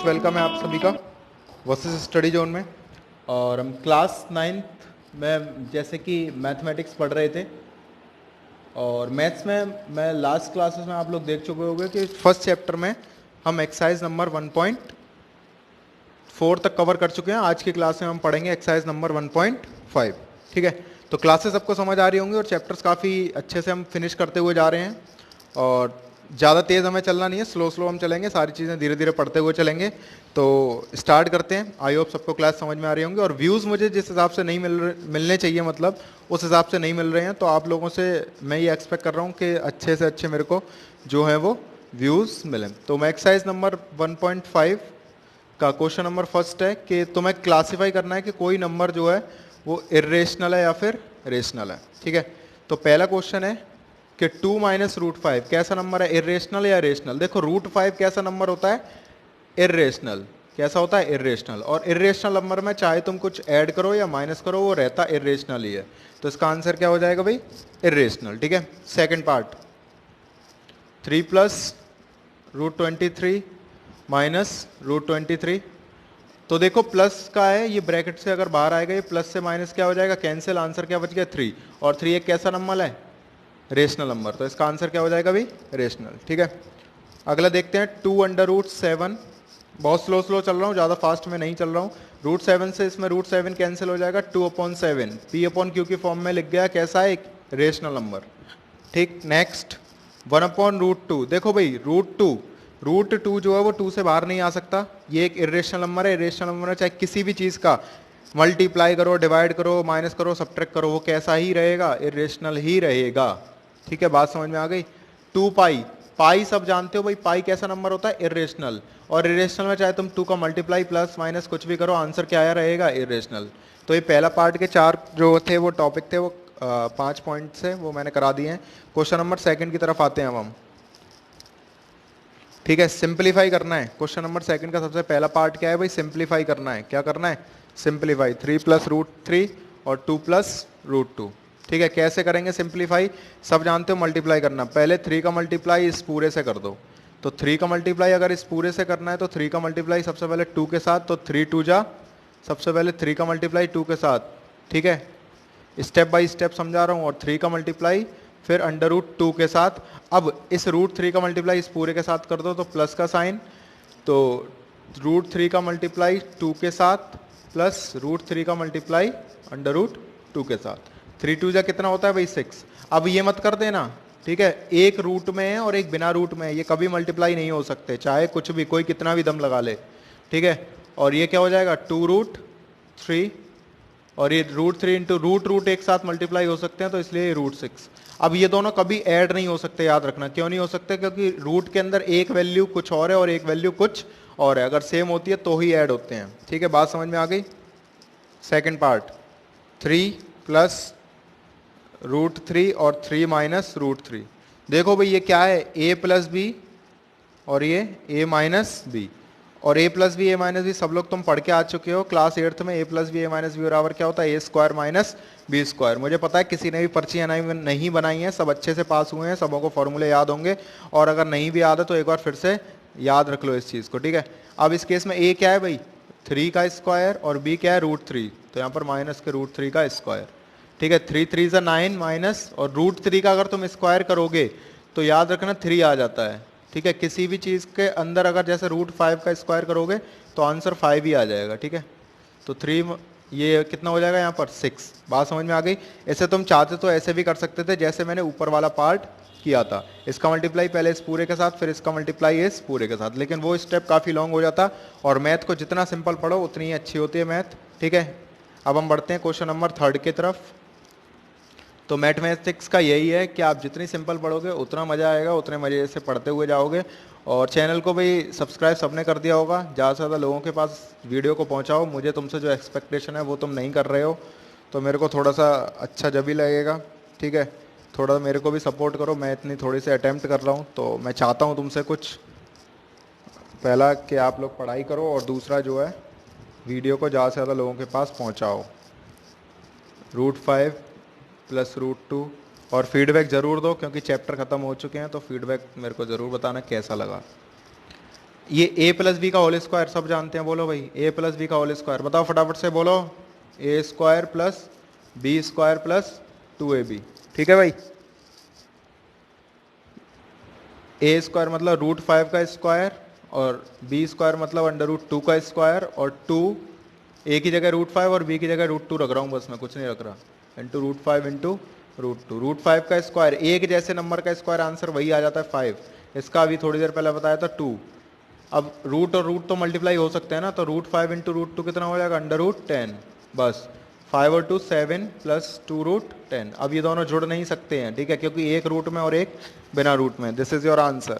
Most welcome है आप सभी का वर्सेस स्टडी जोन में। और हम क्लास 9th में जैसे कि मैथमेटिक्स पढ़ रहे थे और मैथ्स में मैं लास्ट क्लासेस में आप लोग देख चुके होंगे कि फर्स्ट चैप्टर में हम एक्सरसाइज नंबर 1.4 तक कवर कर चुके हैं। आज की क्लास में हम पढ़ेंगे एक्सरसाइज नंबर 1.5। ठीक है, तो क्लासेस सबको समझ आ रही होंगी और चैप्टर्स काफ़ी अच्छे से हम फिनिश करते हुए जा रहे हैं और ज़्यादा तेज़ हमें चलना नहीं है, स्लो स्लो हम चलेंगे, सारी चीज़ें धीरे धीरे पढ़ते हुए चलेंगे। तो स्टार्ट करते हैं। आई होप सबको क्लास समझ में आ रही होंगी और व्यूज़ मुझे जिस हिसाब से नहीं मिलने चाहिए, मतलब उस हिसाब से नहीं मिल रहे हैं, तो आप लोगों से मैं ये एक्सपेक्ट कर रहा हूँ कि अच्छे से अच्छे मेरे को जो है वो व्यूज़ मिलें। तो मैं एक्सरसाइज नंबर 1.5 का क्वेश्चन नंबर फर्स्ट है कि तुम्हें क्लासीफाई करना है कि कोई नंबर जो है वो इरेशनल है या फिर रेशनल है। ठीक है, तो पहला क्वेश्चन है कि 2 माइनस रूट 5 कैसा नंबर है, इरेशनल या रेशनल। देखो रूट 5 कैसा नंबर होता है, इरेशनल। कैसा होता है, इरेशनल। और इरेशनल नंबर में चाहे तुम कुछ ऐड करो या माइनस करो वो रहता इरेशनल ही है। तो इसका आंसर क्या हो जाएगा भाई, इरेशनल। ठीक है, second part 3 plus root 23 minus root 23। तो देखो प्लस का है, ये ब्रैकेट से अगर बाहर आएगा, ये प्लस से माइनस क्या हो जाएगा, कैंसिल। आंसर क्या बच गया 3, और 3 एक कैसा नंबर है, रेशनल नंबर। तो इसका आंसर क्या हो जाएगा भाई, रेशनल। ठीक है, अगला देखते हैं 2 अंडर रूट 7। बहुत स्लो स्लो चल रहा हूँ, ज़्यादा फास्ट में नहीं चल रहा हूँ। रूट 7 से इसमें रूट 7 कैंसिल हो जाएगा, 2/7 पी अपॉन क्यू की फॉर्म में लिख गया, कैसा है, एक रेशनल नंबर। ठीक, नेक्स्ट 1/√2। देखो भाई रूट टू जो है वो 2 से बाहर नहीं आ सकता, ये एक इरेशनल नंबर है। इरेशनल नंबर है, चाहे किसी भी चीज़ का मल्टीप्लाई करो, डिवाइड करो, माइनस करो, सब्ट्रैक्ट करो, वो कैसा ही रहेगा, इरेशनल ही रहेगा। ठीक है, बात समझ में आ गई। 2 पाई, पाई सब जानते हो भाई, पाई कैसा नंबर होता है, इरेशनल। और इरेशनल में चाहे तुम 2 का मल्टीप्लाई प्लस माइनस कुछ भी करो, आंसर क्या आया रहेगा, इरेशनल। तो ये पहला पार्ट के 4 जो थे वो टॉपिक थे, वो 5 पॉइंट से वो मैंने करा दिए हैं। क्वेश्चन नंबर सेकंड की तरफ आते हैं अब हम। ठीक है, सिंप्लीफाई करना है। क्वेश्चन नंबर सेकंड का सबसे पहला पार्ट क्या है भाई, सिंप्लीफाई करना है। क्या करना है, सिंप्लीफाई। 3 प्लस रूट 3 और 2 प्लस रूट 2। ठीक है, कैसे करेंगे सिंप्लीफाई, सब जानते हो, मल्टीप्लाई करना। पहले 3 का मल्टीप्लाई इस पूरे से कर दो। तो 3 का मल्टीप्लाई अगर इस पूरे से करना है तो 3 का मल्टीप्लाई सबसे पहले 2 के साथ, तो 3 2 जा, सबसे पहले 3 का मल्टीप्लाई 2 के साथ। ठीक है, स्टेप बाय स्टेप समझा रहा हूँ। और 3 का मल्टीप्लाई फिर अंडर रूट 2 के साथ। अब इस रूट 3 का मल्टीप्लाई इस पूरे के साथ कर दो तो प्लस का साइन, तो रूट 3 का मल्टीप्लाई 2 के साथ प्लस रूट 3 का मल्टीप्लाई अंडर रूट 2 के साथ। 3 2 जा कितना होता है भाई 6। अब ये मत कर देना, ठीक है, एक रूट में है और एक बिना रूट में है, ये कभी मल्टीप्लाई नहीं हो सकते, चाहे कुछ भी कोई कितना भी दम लगा ले। ठीक है, और ये क्या हो जाएगा 2√3, और ये √3 इंटू रूट एक साथ मल्टीप्लाई हो सकते हैं, तो इसलिए √6। अब ये दोनों कभी ऐड नहीं हो सकते, याद रखना। क्यों नहीं हो सकते, क्योंकि रूट के अंदर एक वैल्यू कुछ और है और एक वैल्यू कुछ और है, अगर सेम होती है तो ही ऐड होते हैं। ठीक है, बात समझ में आ गई। सेकंड पार्ट 3 प्लस √3 और 3 माइनस √3। देखो भाई ये क्या है, a प्लस बी और ये a माइनस बी। और a plus B A minus B सब लोग तुम पढ़ के आ चुके हो क्लास 8th में। a plus B A minus B बराबर क्या होता है, a² माइनस b²। मुझे पता है किसी ने भी पर्चियाँ नहीं बनाई हैं, सब अच्छे से पास हुए हैं, सबों को फॉर्मूले याद होंगे। और अगर नहीं भी याद है तो एक बार फिर से याद रख लो इस चीज़ को। ठीक है, अब इस केस में a क्या है भाई, 3 का स्क्वायर, और b क्या है √3, तो यहाँ पर माइनस के √3 का स्क्वायर। ठीक है, 3 3 ज़ा 9 माइनस, और √3 का अगर तुम स्क्वायर करोगे तो याद रखना 3 आ जाता है। ठीक है, किसी भी चीज़ के अंदर अगर जैसे √5 का स्क्वायर करोगे तो आंसर 5 ही आ जाएगा। ठीक है, तो 3 ये कितना हो जाएगा यहाँ पर 6। बात समझ में आ गई। ऐसे तुम चाहते तो ऐसे भी कर सकते थे जैसे मैंने ऊपर वाला पार्ट किया था, इसका मल्टीप्लाई पहले इस पूरे के साथ फिर इसका मल्टीप्लाई इस पूरे के साथ, लेकिन वो स्टेप काफ़ी लॉन्ग हो जाता। और मैथ को जितना सिंपल पढ़ो उतनी ही अच्छी होती है मैथ। ठीक है, अब हम बढ़ते हैं क्वेश्चन नंबर 3 की तरफ। तो मैथमेटिक्स का यही है कि आप जितनी सिंपल पढ़ोगे उतना मज़ा आएगा, उतने मज़े से पढ़ते हुए जाओगे। और चैनल को भी सब्सक्राइब सबने कर दिया होगा, ज़्यादा से ज़्यादा लोगों के पास वीडियो को पहुंचाओ। मुझे तुमसे जो एक्सपेक्टेशन है वो तुम नहीं कर रहे हो, तो मेरे को थोड़ा सा अच्छा जब ही लगेगा। ठीक है, थोड़ा मेरे को भी सपोर्ट करो, मैं इतनी थोड़ी सी अटैम्प्ट कर रहा हूँ, तो मैं चाहता हूँ तुमसे कुछ, पहला कि आप लोग पढ़ाई करो और दूसरा जो है वीडियो को ज़्यादा से ज़्यादा लोगों के पास पहुँचाओ। √5 प्लस √2, और फीडबैक ज़रूर दो क्योंकि चैप्टर ख़त्म हो चुके हैं, तो फीडबैक मेरे को ज़रूर बताना कैसा लगा। ये ए प्लस बी का होल स्क्वायर सब जानते हैं, बोलो भाई ए प्लस बी का होल स्क्वायर, बताओ फटाफट से बोलो, A square plus B square plus 2ab। ठीक है भाई, ए स्क्वायर मतलब √5 का स्क्वायर और बी स्क्वायर मतलब √2 का स्क्वायर, और 2 ए की जगह √5 और बी की जगह √2 रख रहा हूँ बस, मैं कुछ नहीं रख रहा, इंटू √5 इंटू √2। √5 का स्क्वायर, एक जैसे नंबर का स्क्वायर आंसर वही आ जाता है 5, इसका अभी थोड़ी देर पहले बताया था 2। अब रूट और रूट तो मल्टीप्लाई हो सकते हैं ना, तो √5 इंटू √2 कितना हो जाएगा, √10, बस 5 और 2 7 प्लस 2√10। अब ये दोनों जुड़ नहीं सकते हैं, ठीक है, क्योंकि एक रूट में और एक बिना रूट में। This is your answer.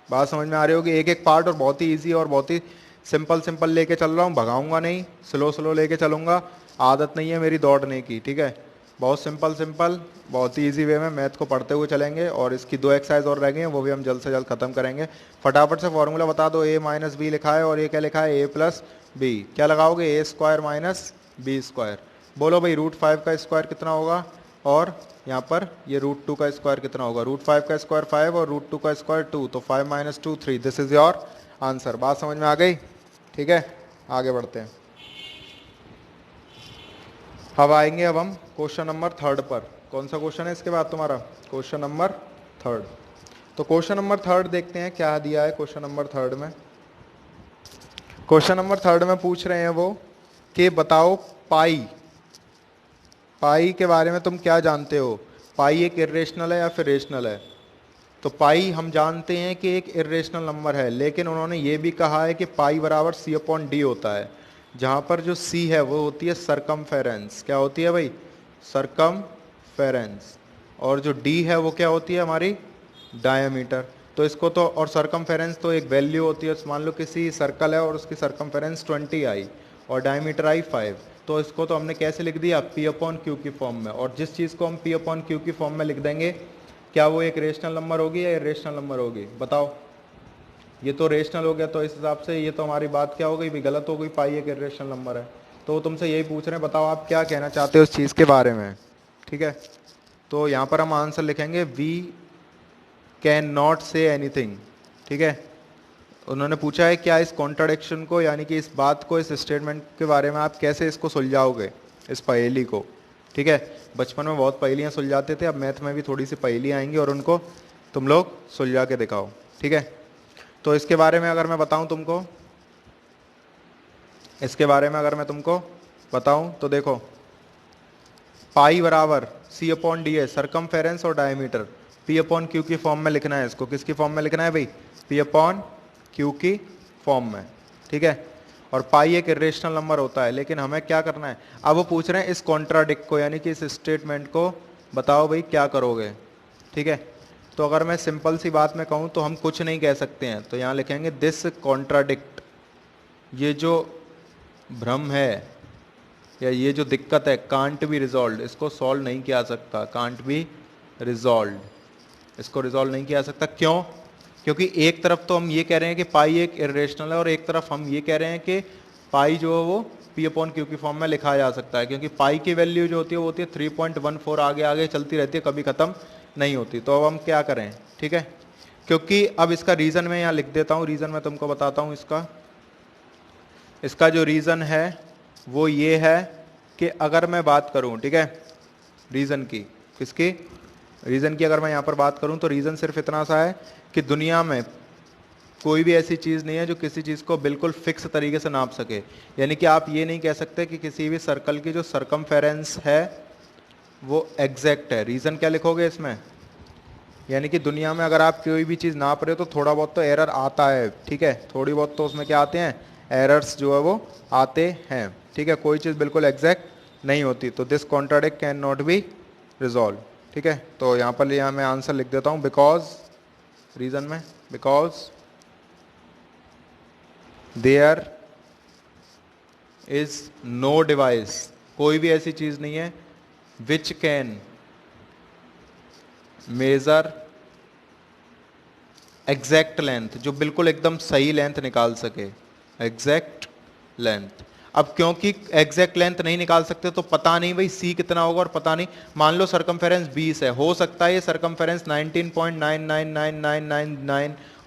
बात समझ में आ रही होगी, एक एक पार्ट और बहुत ही ईजी और बहुत ही सिंपल लेके चल रहा हूँ, भगाऊंगा नहीं, स्लो लेके चलूंगा, आदत नहीं है मेरी दौड़ने की, ठीक है। बहुत सिंपल बहुत ही ईजी वे में मैथ को पढ़ते हुए चलेंगे, और इसकी 2 एक्सरसाइज और रह गई हैं, वो भी हम जल्द से जल्द खत्म करेंगे। फटाफट से फॉर्मूला बता दो, a माइनस बी लिखा है और ये क्या लिखा है, a प्लस बी, क्या लगाओगे, a square minus B square. बोलो भाई √5 का स्क्वायर कितना होगा, और यहाँ पर ये √2 का स्क्वायर कितना होगा, √5 का स्क्वायर 5 और √2 का स्क्वायर 2, तो 5 minus 2 3। This is your answer. बात समझ में आ गई, ठीक है, आगे बढ़ते हैं। अब आएंगे अब हम क्वेश्चन नंबर 3 पर। कौन सा क्वेश्चन है इसके बाद तुम्हारा, क्वेश्चन नंबर 3। तो क्वेश्चन नंबर 3 देखते हैं क्या दिया है क्वेश्चन नंबर 3 में। क्वेश्चन नंबर 3 में पूछ रहे हैं वो कि बताओ पाई के बारे में तुम क्या जानते हो, पाई एक इर्रेशनल है या फिर रेशनल है। तो पाई हम जानते हैं कि एक इर्रेशनल नंबर है, लेकिन उन्होंने ये भी कहा है कि पाई बराबर c/d होता है, जहाँ पर जो c है वो होती है सरकमफेरेंस। क्या होती है भाई, सरकमफेरेंस, और जो d है वो क्या होती है हमारी, डायमीटर। तो इसको तो, और सरकमफेरेंस तो एक वैल्यू होती है, मान लो किसी सर्कल है और उसकी सरकमफेरेंस 20 आई और डायमीटर आई 5, तो इसको तो हमने कैसे लिख दिया, p/q की फॉर्म में। और जिस चीज़ को हम p/q की फॉर्म में लिख देंगे, क्या वो एक रेशनल नंबर होगी या इरेशनल नंबर होगी, बताओ। ये तो रेशनल हो गया, तो इस हिसाब से ये तो हमारी बात क्या हो गई भी, गलत हो गई, पाई एक इरेशनल नंबर है। तो तुमसे यही पूछ रहे हैं, बताओ आप क्या कहना चाहते हो उस चीज़ के बारे में, ठीक है। तो यहाँ पर हम आंसर लिखेंगे we can not say anything, ठीक है। उन्होंने पूछा है क्या इस कॉन्ट्राडिक्शन को, यानी कि इस बात को, इस स्टेटमेंट के बारे में आप कैसे इसको सुलझाओगे, इस पहेली को, ठीक है। बचपन में बहुत पहेलियाँ सुलझाते थे, अब मैथ में भी थोड़ी सी पहेलियाँ आएंगी और उनको तुम लोग सुलझा के दिखाओ, ठीक है। तो इसके बारे में अगर मैं बताऊं तुमको, इसके बारे में अगर मैं तुमको बताऊं तो देखो, पाई बराबर c/d है, सरकमफेरेंस और डायमीटर, p/q की फॉर्म में लिखना है इसको। किसकी फॉर्म में लिखना है भाई, p/q की फॉर्म में, ठीक है। और पाई एक इरेशनल नंबर होता है, लेकिन हमें क्या करना है, अब वो पूछ रहे हैं इस कॉन्ट्राडिक्ट को, यानी कि इस स्टेटमेंट को बताओ भाई क्या करोगे, ठीक है। तो अगर मैं सिंपल सी बात में कहूँ तो हम कुछ नहीं कह सकते हैं, तो यहाँ लिखेंगे दिस कॉन्ट्राडिक्ट, ये जो भ्रम है या ये जो दिक्कत है, कांट बी रिजॉल्व, इसको सॉल्व नहीं किया जा सकता, कांट बी रिजॉल्व, इसको रिजॉल्व नहीं किया जा सकता। क्यों, क्योंकि एक तरफ तो हम ये कह रहे हैं कि पाई एक इरेशनल है, और एक तरफ हम ये कह रहे हैं कि पाई जो है वो p/q की फॉर्म में लिखा जा सकता है, क्योंकि पाई की वैल्यू जो होती है वो होती है 3.14, आगे आगे चलती रहती है, कभी ख़त्म नहीं होती। तो अब हम क्या करें, ठीक है, क्योंकि अब इसका रीज़न मैं यहाँ लिख देता हूँ, रीज़न मैं तुमको बताता हूँ इसका जो रीज़न है वो ये है कि अगर मैं बात करूँ, ठीक है, रीज़न की, किसकी, रीज़न की अगर मैं यहाँ पर बात करूँ तो रीज़न सिर्फ इतना सा है कि दुनिया में कोई भी ऐसी चीज़ नहीं है जो किसी चीज़ को बिल्कुल फिक्स तरीके से नाप सके। यानी कि आप ये नहीं कह सकते कि किसी भी सर्कल की जो सरकमफेरेंस है वो एग्जैक्ट है। रीज़न क्या लिखोगे इसमें, यानी कि दुनिया में अगर आप कोई भी चीज़ नाप रहे हो तो थोड़ा बहुत तो एरर आता है, ठीक है, थोड़ी बहुत तो उसमें क्या आते हैं, एरर्स जो है वो आते हैं, ठीक है, कोई चीज़ बिल्कुल एग्जैक्ट नहीं होती। तो this contradict can not be resolve, ठीक है। तो यहाँ पर यहाँ मैं आंसर लिख देता हूँ, बिकॉज, रीज़न में, because there is no device, कोई भी ऐसी चीज़ नहीं है which can measure exact length, जो बिल्कुल एकदम सही लेंथ निकाल सके, एग्जैक्ट लेंथ। अब क्योंकि एग्जैक्ट लेंथ नहीं निकाल सकते तो पता नहीं भाई c कितना होगा, और पता नहीं, मान लो सरकमफेरेंस 20 है, हो सकता है ये सरकमफेरेंस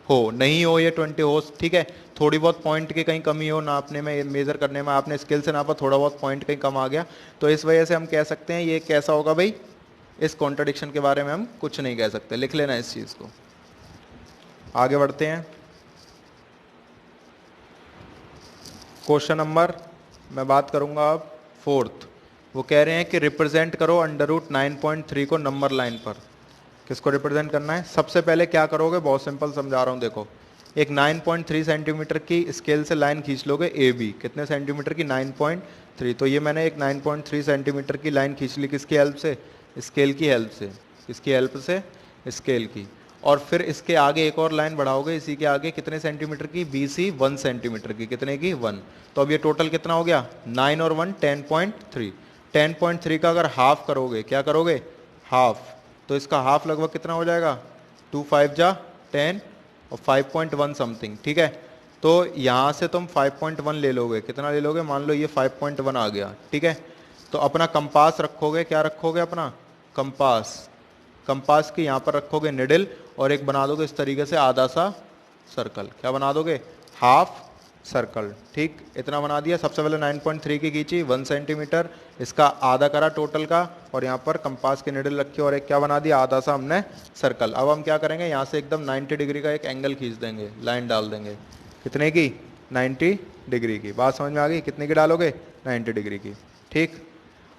हो, नहीं हो ये 20 हो, ठीक है। थोड़ी बहुत पॉइंट की कहीं कमी हो नापने में, मेजर करने में, आपने स्केल से नापा, थोड़ा बहुत पॉइंट कहीं कम आ गया, तो इस वजह से हम कह सकते हैं ये कैसा होगा भाई, इस कॉन्ट्रडिक्शन के बारे में हम कुछ नहीं कह सकते। लिख लेना इस चीज़ को। आगे बढ़ते हैं। क्वेश्चन नंबर, मैं बात करूंगा अब फोर्थ। वो कह रहे हैं कि रिप्रेजेंट करो अंडर रूट 9.3 को नंबर लाइन पर। किसको रिप्रेजेंट करना है? सबसे पहले क्या करोगे, बहुत सिंपल समझा रहा हूँ, देखो। एक 9.3 सेंटीमीटर की स्केल से लाइन खींच लोगे ए बी, कितने सेंटीमीटर की? 9.3। तो ये मैंने एक 9.3 सेंटीमीटर की लाइन खींच ली, किसकी हेल्प से? स्केल की हेल्प से। किसकी हेल्प से? स्केल की। और फिर इसके आगे एक और लाइन बढ़ाओगे, इसी के आगे कितने सेंटीमीटर की? बी सी 1 सेंटीमीटर की। कितने की? 1। तो अब ये टोटल कितना हो गया? 9 और 1 10.3। 10.3 का अगर हाफ करोगे, क्या करोगे? हाफ। तो इसका हाफ लगभग कितना हो जाएगा? 2 5 जा 10 और 5.1 समथिंग, ठीक है। तो यहाँ से तुम 5.1 ले लोगे, कितना ले लोगे? मान लो ये 5.1 आ गया, ठीक है। तो अपना कंपास रखोगे, क्या रखोगे? अपना कंपास। कंपास की यहाँ पर रखोगे निडल, और एक बना दोगे इस तरीके से आधा सा सर्कल। क्या बना दोगे? हाफ सर्कल, ठीक। इतना बना दिया। सबसे पहले 9.3 की खींची 1 सेंटीमीटर, इसका आधा करा टोटल का, और यहाँ पर कंपास की निडल रखी और एक क्या बना दिया? आधा सा हमने सर्कल। अब हम क्या करेंगे, यहाँ से एकदम 90 डिग्री का एक एंगल खींच देंगे, लाइन डाल देंगे। कितने की? 90 डिग्री की। बात समझ में आ गई? कितने की डालोगे? 90 डिग्री की, ठीक।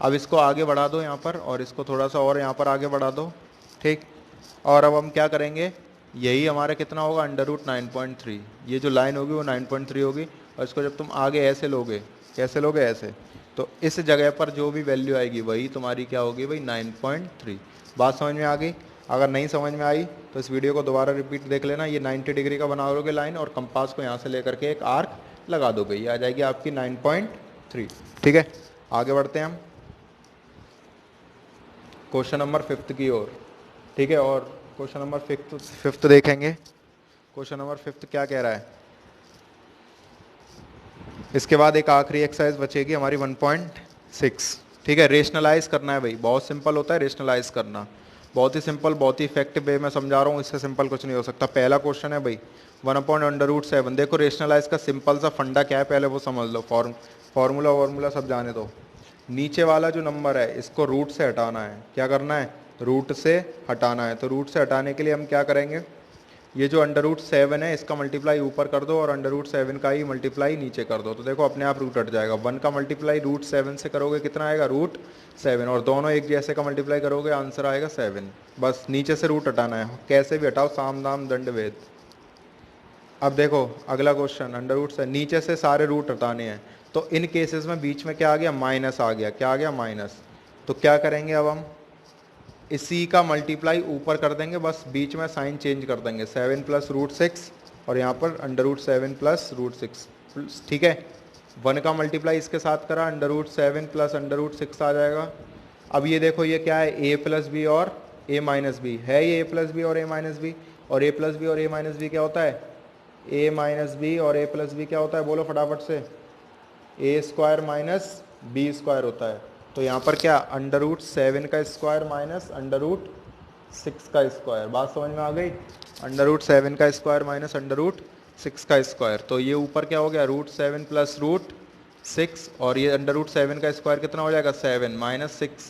अब इसको आगे बढ़ा दो यहाँ पर, और इसको थोड़ा सा और यहाँ पर आगे बढ़ा दो, ठीक। और अब हम क्या करेंगे, यही हमारा कितना होगा? Under root 9.3। ये जो लाइन होगी वो 9.3 होगी, और इसको जब तुम आगे ऐसे लोगे, कैसे लोगे? ऐसे। तो इस जगह पर जो भी वैल्यू आएगी वही तुम्हारी क्या होगी भाई? 9.3। बात समझ में आ गई? अगर नहीं समझ में आई तो इस वीडियो को दोबारा रिपीट देख लेना। ये 90 डिग्री का बना लोगे लाइन, और कंपास को यहाँ से लेकर के एक आर्क लगा दोगे, ये आ जाएगी आपकी 9.3, ठीक है। आगे बढ़ते हैं हम क्वेश्चन नंबर 5 की ओर, ठीक है। और क्वेश्चन नंबर 5 देखेंगे। क्वेश्चन नंबर 5 क्या कह रहा है? इसके बाद एक आखिरी एक्सरसाइज बचेगी हमारी 1.6, ठीक है। रेशनलाइज करना है भाई, बहुत सिंपल होता है रेशनलाइज करना, बहुत ही सिंपल, बहुत ही इफेक्टिव वे में समझा रहा हूँ, इससे सिंपल कुछ नहीं हो सकता। पहला क्वेश्चन है भाई 1/√7। देखो रेशनलाइज का सिंपल सा फंडा क्या है पहले वो समझ लो। फॉर्मूला सब जाने दो। नीचे वाला जो नंबर है इसको रूट से हटाना है। क्या करना है? रूट से हटाना है। तो रूट से हटाने के लिए हम क्या करेंगे, ये जो √7 है इसका मल्टीप्लाई ऊपर कर दो, और √7 का ही मल्टीप्लाई नीचे कर दो। तो देखो अपने आप रूट हट जाएगा। 1 का मल्टीप्लाई √7 से करोगे, कितना आएगा? √7। और दोनों एक जैसे का मल्टीप्लाई करोगे, आंसर आएगा 7। बस नीचे से रूट हटाना है, कैसे भी हटाओ, साम दाम दंड भेद। अब देखो अगला क्वेश्चन, √7 नीचे से सारे रूट हटाने हैं। तो इन केसेस में बीच में क्या आ गया? माइनस आ गया। क्या आ गया? माइनस। तो क्या करेंगे अब हम, इसी का मल्टीप्लाई ऊपर कर देंगे, बस बीच में साइन चेंज कर देंगे। 7 + √6, और यहाँ पर √7 + √6, ठीक है। 1 का मल्टीप्लाई इसके साथ करा, √7 + √6 आ जाएगा। अब ये देखो ये क्या है? a + b और a - b है। ये a + b और a - b, और a + b और a - b क्या होता है? a - b और a + b क्या होता है? बोलो फटाफट से। a² - b² होता है। तो यहाँ पर क्या? √7 का स्क्वायर माइनस √6 का स्क्वायर। बात समझ में आ गई? √7 का स्क्वायर माइनस √6 का स्क्वायर। तो ये ऊपर क्या हो गया? √7 + √6, और ये √7 का स्क्वायर कितना हो जाएगा? 7 - 6,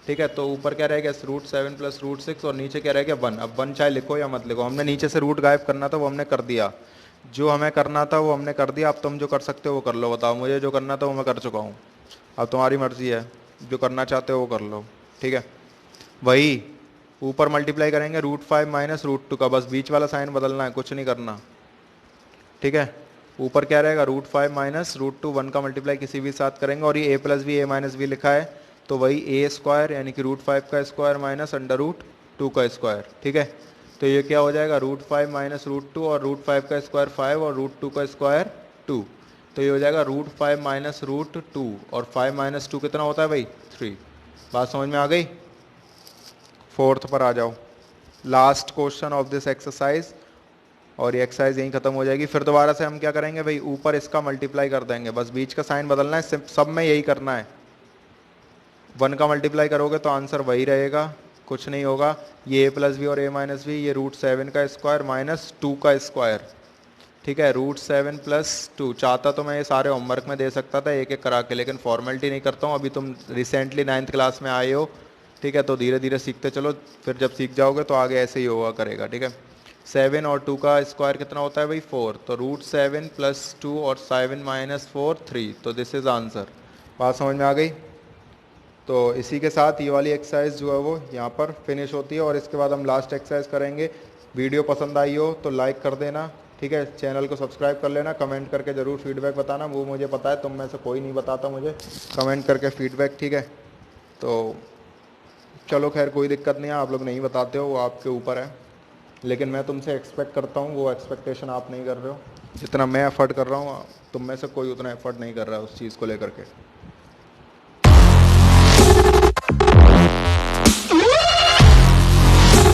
ठीक है। तो ऊपर क्या रहेगा? √7 + √6, और नीचे क्या रहेगा? 1। अब 1 चाहे लिखो या मत लिखो, हमने नीचे से रूट गायब करना था वो हमने कर दिया, जो हमें करना था वो हमने कर दिया। अब तुम जो कर सकते हो वो कर लो। बताओ, मुझे जो करना था वो मैं कर चुका हूँ, अब तुम्हारी मर्जी है, जो करना चाहते हो वो कर लो, ठीक है। वही ऊपर मल्टीप्लाई करेंगे √5 - √2 का, बस बीच वाला साइन बदलना है, कुछ नहीं करना, ठीक है। ऊपर क्या रहेगा? √5 - √2, 1 का मल्टीप्लाई किसी भी साथ करेंगे, और ये a + b a - b लिखा है, तो वही a² यानी कि √5 का स्क्वायर माइनस √2 का स्क्वायर, ठीक है। तो ये क्या हो जाएगा? √5 - √2, और √5 का स्क्वायर 5, और √2 का स्क्वायर 2। तो ये हो जाएगा √5 - √2, और 5 - 2 कितना होता है भाई? 3। बात समझ में आ गई? 4th पर आ जाओ, last question of this exercise, और ये एक्सरसाइज यहीं खत्म हो जाएगी। फिर दोबारा से हम क्या करेंगे भाई? ऊपर इसका मल्टीप्लाई कर देंगे, बस बीच का साइन बदलना है, सब में यही करना है। 1 का मल्टीप्लाई करोगे तो आंसर वही रहेगा, कुछ नहीं होगा, ये a प्लस बी और a माइनस बी, ये √7 का स्क्वायर माइनस 2 का स्क्वायर, ठीक है। √7 प्लस 2, चाहता तो मैं ये सारे होमवर्क में दे सकता था एक एक करा के, लेकिन फॉर्मेलिटी नहीं करता हूँ। अभी तुम रिसेंटली 9th क्लास में आए हो, ठीक है, तो धीरे धीरे सीखते चलो, फिर जब सीख जाओगे तो आगे ऐसे ही होगा करेगा, ठीक है। 7 और 2 का स्क्वायर कितना होता है भाई 4, तो √7 प्लस 2 और 7 माइनस 4 3, तो दिस इज आंसर। बात समझ में आ गई? तो इसी के साथ ये वाली एक्सरसाइज जो है वो यहाँ पर फिनिश होती है, और इसके बाद हम लास्ट एक्सरसाइज करेंगे। वीडियो पसंद आई हो तो लाइक कर देना, ठीक है, चैनल को सब्सक्राइब कर लेना, कमेंट करके ज़रूर फीडबैक बताना। वो मुझे पता है तुम में से कोई नहीं बताता मुझे कमेंट करके फीडबैक, ठीक है। तो चलो खैर कोई दिक्कत नहीं है, आप लोग नहीं बताते हो वो आपके ऊपर है, लेकिन मैं तुमसे एक्सपेक्ट करता हूँ, वो एक्सपेक्टेशन आप नहीं कर रहे हो जितना मैं एफर्ट कर रहा हूँ। तुम में से कोई उतना एफर्ट नहीं कर रहा है उस चीज़ को लेकर के।